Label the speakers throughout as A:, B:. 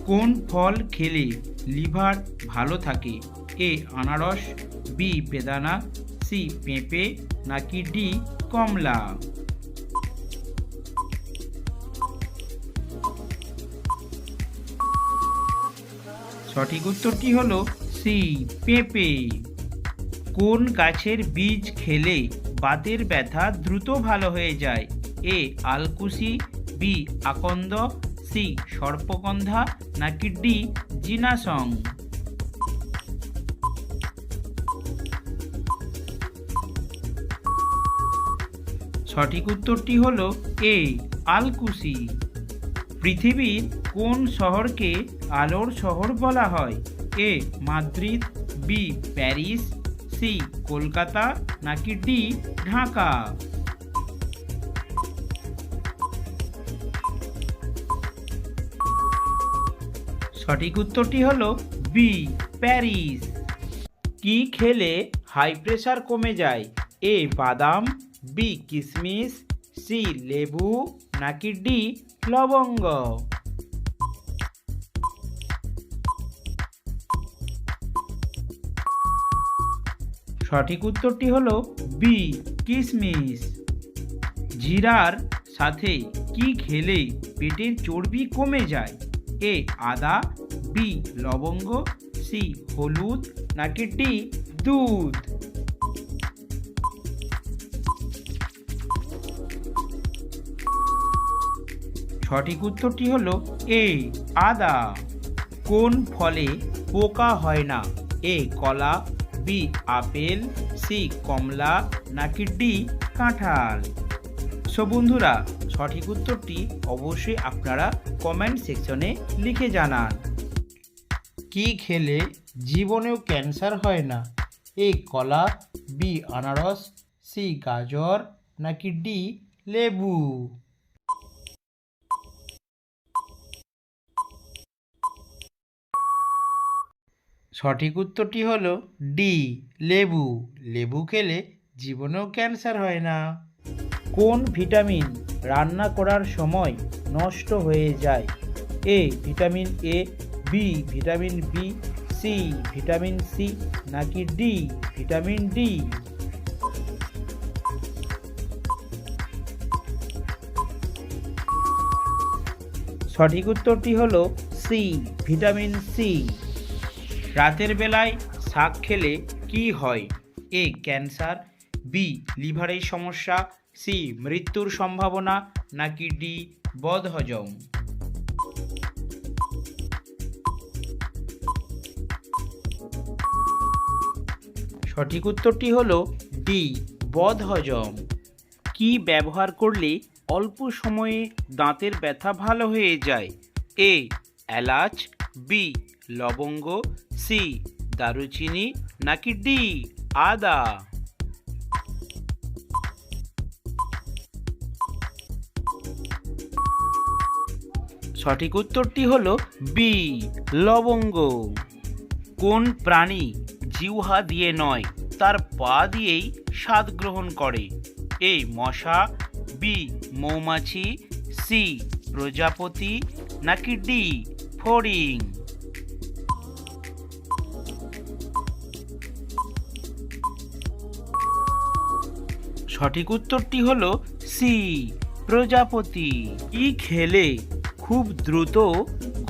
A: কোন ফল খেলে লিভার ভালো থাকে? এ আনারস, বি বেদানা, সি পেঁপে নাকি ডি কমলা? সঠিক উত্তরটি হলো সি পেঁপে। কোন গাছের বীজ খেলে বাতের ব্যথা দ্রুত ভালো হয়ে যায়? এ আলকুশি, বি আকন্দ, সি সর্পগন্ধা নাকি ডি জিনাসং? সঠিক উত্তরটি হলো এ আলকুশি। পৃথিবীর কোন শহরকে আলোর শহর বলা হয়? A Madrid, B Paris, C Kolkata নাকি ডি ঢাকা? সঠিক উত্তরটি হলো বি প্যারিস। কি খেলে হাই প্রেশার কমে যায়? এ বাদাম, বি কিশমিশ, সি লেবু নাকি ডি লবঙ্গ? সঠিক উত্তরটি হলো বি কিশমিশ। জিরার সাথে কি খেলে পেটের চর্বি কমে যায়? এ আদা, বি লবঙ্গ, সি হলুদ নাকি ডি দুধ? সঠিক উত্তরটি হলো এ আদা। কোন ফলে পোকা হয় না? এ কলা, বি আপেল, সি কমলা নাকি ডি কাঁঠাল? সো বন্ধুরা, সঠিক উত্তরটি অবশ্যই আপনারা কমেন্ট সেকশনে লিখে জানান। কি খেলে জীবনেও ক্যান্সার হয় না? এ কলা, বি আনারস, সি গাজর নাকি ডি লেবু? সঠিক উত্তরটি হলো ডি লেবু। লেবু খেলে জীবনেও ক্যান্সার হয় না। কোন ভিটামিন রান্না করার সময় নষ্ট হয়ে যায়? A vitamin A, B vitamin B, C vitamin C নাকি ডি ভিটামিন ডি? সঠিক উত্তরটি হলো সি ভিটামিন সি। রাতের বেলায় শাক খেলে কি হয়? এ ক্যান্সার, বি লিভারের সমস্যা, সি মৃত্যুর সম্ভাবনা নাকি ডি বদহজম? সঠিক উত্তরটি হলো ডি বদহজম। কি ব্যবহার করলে অল্প সময়ে দাঁতের ব্যথা ভালো হয়ে যায়? এ এলাচ, বি লবঙ্গ, সি দারুচিনি নাকি ডি আদা? সঠিক উত্তরটি হলো বি লবঙ্গ। কোন প্রাণী জিহ্বা দিয়ে নয়, তার পা দিয়েই স্বাদ গ্রহণ করে? এ মশা, বি মৌমাছি, সি প্রজাপতি নাকি ডি ফড়িং? সঠিক উত্তরটি হলো সি প্রজাপতি। কি খেলে খুব দ্রুত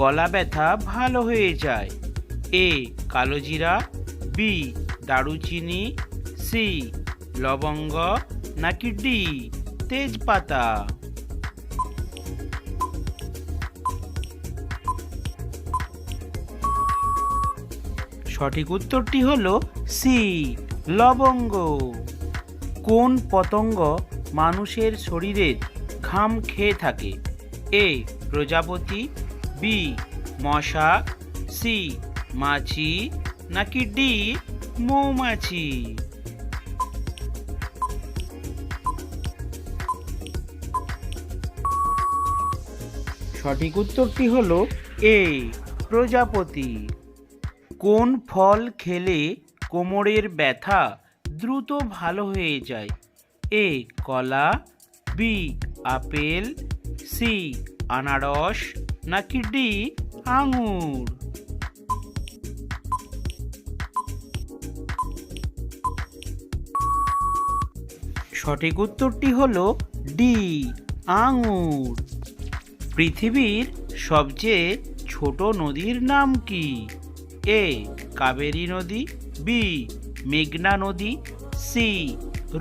A: গলা ব্যথা ভালো হয়ে যায়? এ কালোজিরা, বি দারুচিনি, সি লবঙ্গ নাকি ডি তেজপাতা? সঠিক উত্তরটি হলো সি লবঙ্গ। কোন পতঙ্গ মানুষের শরীরের ঘাম খেয়ে থাকে? এ প্রজাপতি, বি মশা, সি মাছি নাকি ডি মৌমাছি? সঠিক উত্তরটি হলো এ প্রজাপতি। কোন ফল খেলে কোমরের ব্যথা দ্রুত ভালো হয়ে যায়? এ কলা, বি আপেল, সি আনারস নাকি ডি আঙুর? সঠিক উত্তরটি হলো ডি আঙুর। পৃথিবীর সবচেয়ে ছোট নদীর নাম কি? এ কাবেরী নদী, বি মেঘনা নদী, সি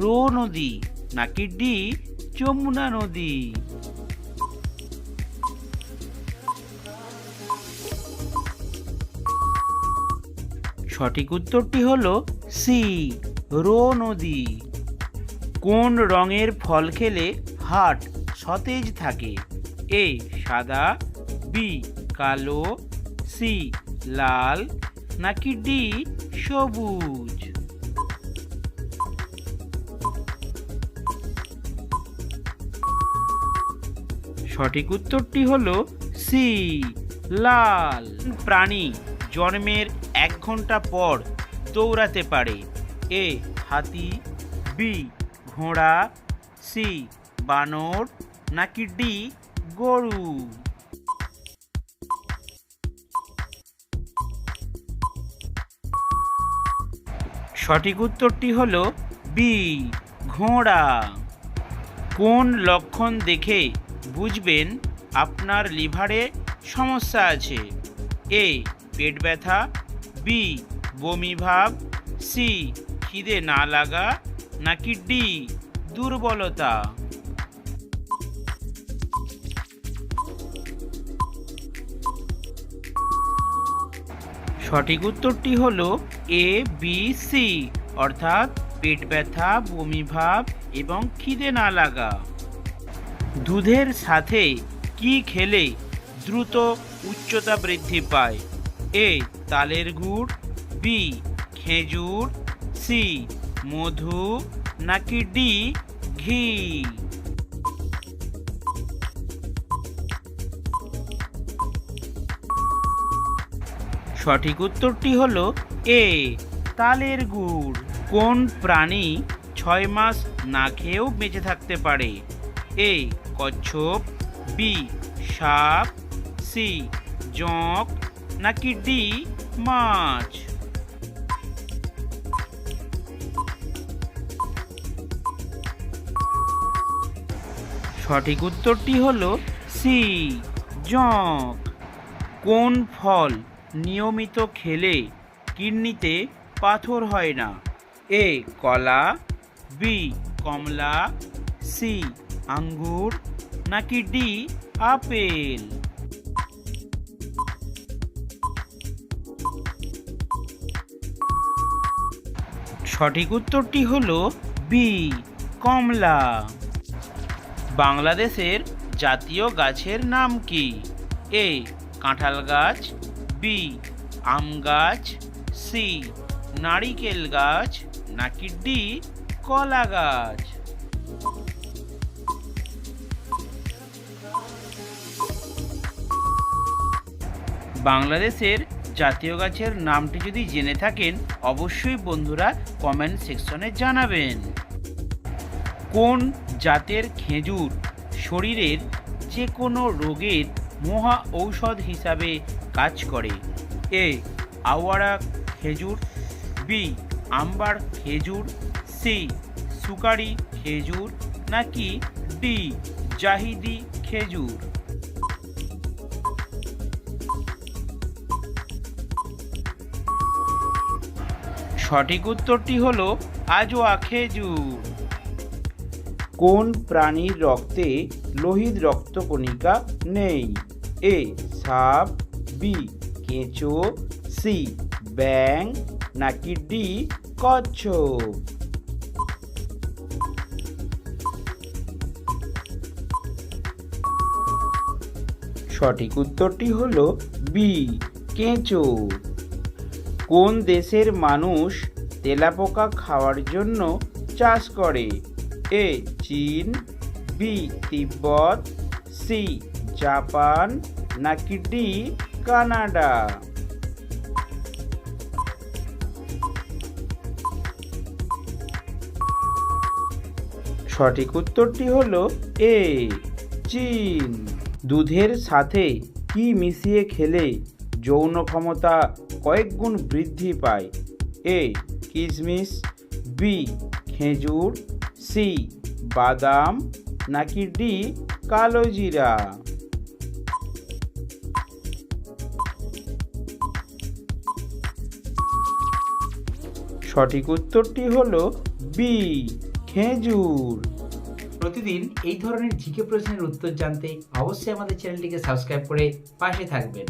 A: রো নদী, নাকি ডি যমুনা নদী? সঠিক উত্তরটি হলো সি রো নদী। কোন রঙের ফল খেলে হার্ট সতেজ থাকে? এ সাদা, বি কালো, সি লাল, নাকি ডি সবুজ? সঠিক উত্তরটি হলো সি লাল। প্রাণী জন্মের 1 ঘন্টা পর দৌড়াতে পারে? এ হাতি, বি ঘোড়া, সি বানর, নাকি ডি গরু? সঠিক উত্তরটি হলো বি ঘোড়া। কোন লক্ষণ দেখে বুঝবেন আপনার লিভারে সমস্যা আছে? এ পেট ব্যথা, বি বমি ভাব, সি খিদে না লাগা, নাকি ডি দুর্বলতা? সঠিক উত্তরটি হলো এ বি সি, অর্থাৎ পেট ব্যথা, বমি ভাব এবং খিদে না লাগা। দুধের সাথে কি খেলে দ্রুত উচ্চতা বৃদ্ধি পায়? এ তালের গুড়, বি খেজুর, সি মধু, নাকি ডি ঘি? সঠিক উত্তরটি হলো এ তালের গুড়। কোন প্রাণী 6 মাস না খেয়েও বেঁচে থাকতে পারে? এ কচ্ছপ, বি সাপ, সি জোঁক, নাকি ডি মাছ? সঠিক উত্তরটি হলো সি জোঁক। কোন ফল নিয়মিত খেলে কিডনিতে পাথর হয় না? এ কলা, বি কমলা, সি আঙ্গুর, নাকি ডি আপেল? সঠিক উত্তরটি হলো বি কমলা। বাংলাদেশের জাতীয় গাছের নাম কি? এ কাঁঠাল গাছ, বি আম গাছ, সি নারিকেল গাছ, নাকি ডি কলা গাছ? বাংলাদেশের জাতীয় গাছের নামটি যদি জেনে থাকেন অবশ্যই বন্ধুরা কমেন্ট সেকশনে জানাবেন। কোন জাতের খেজুর শরীরের যে কোনো রোগের মহা ঔষধ হিসাবে কাজ করে? এ আওয়ারা খেজুর, বি আম্বার খেজুর, সি সুকারি খেজুর, নাকি ডি জাহিদি খেজুর? সঠিক উত্তরটি হলো আজওয়া খেজুর। কোন প্রাণীর রক্তে লোহিত রক্তকণিকা নেই? এ সাপ, বি কেঁচো, সি ব্যাং, নাকি ডি কচ্ছপ? সঠিক উত্তরটি হলো বি কেঁচো। কোন দেশের মানুষ তেলাপোকা খাওয়ার জন্য চাষ করে? এ চীন, বি তিব্বত, সি জাপান, নাকি ডি কানাডা? সঠিক উত্তরটি হলো এ চীন। দুধের সাথে কি মিশিয়ে খেলে যৌন ক্ষমতা কয়েক গুণ বৃদ্ধি পায়? এ কিশমিশ, বি খেজুর, সি বাদাম, নাকি ডি কালো জিরা? সঠিক উত্তরটি হলো বি খেজুর। প্রতিদিন এই ধরনের জিকে প্রশ্নের উত্তর জানতে অবশ্যই আমাদের চ্যানেলটিকে সাবস্ক্রাইব করে পাশে থাকবেন।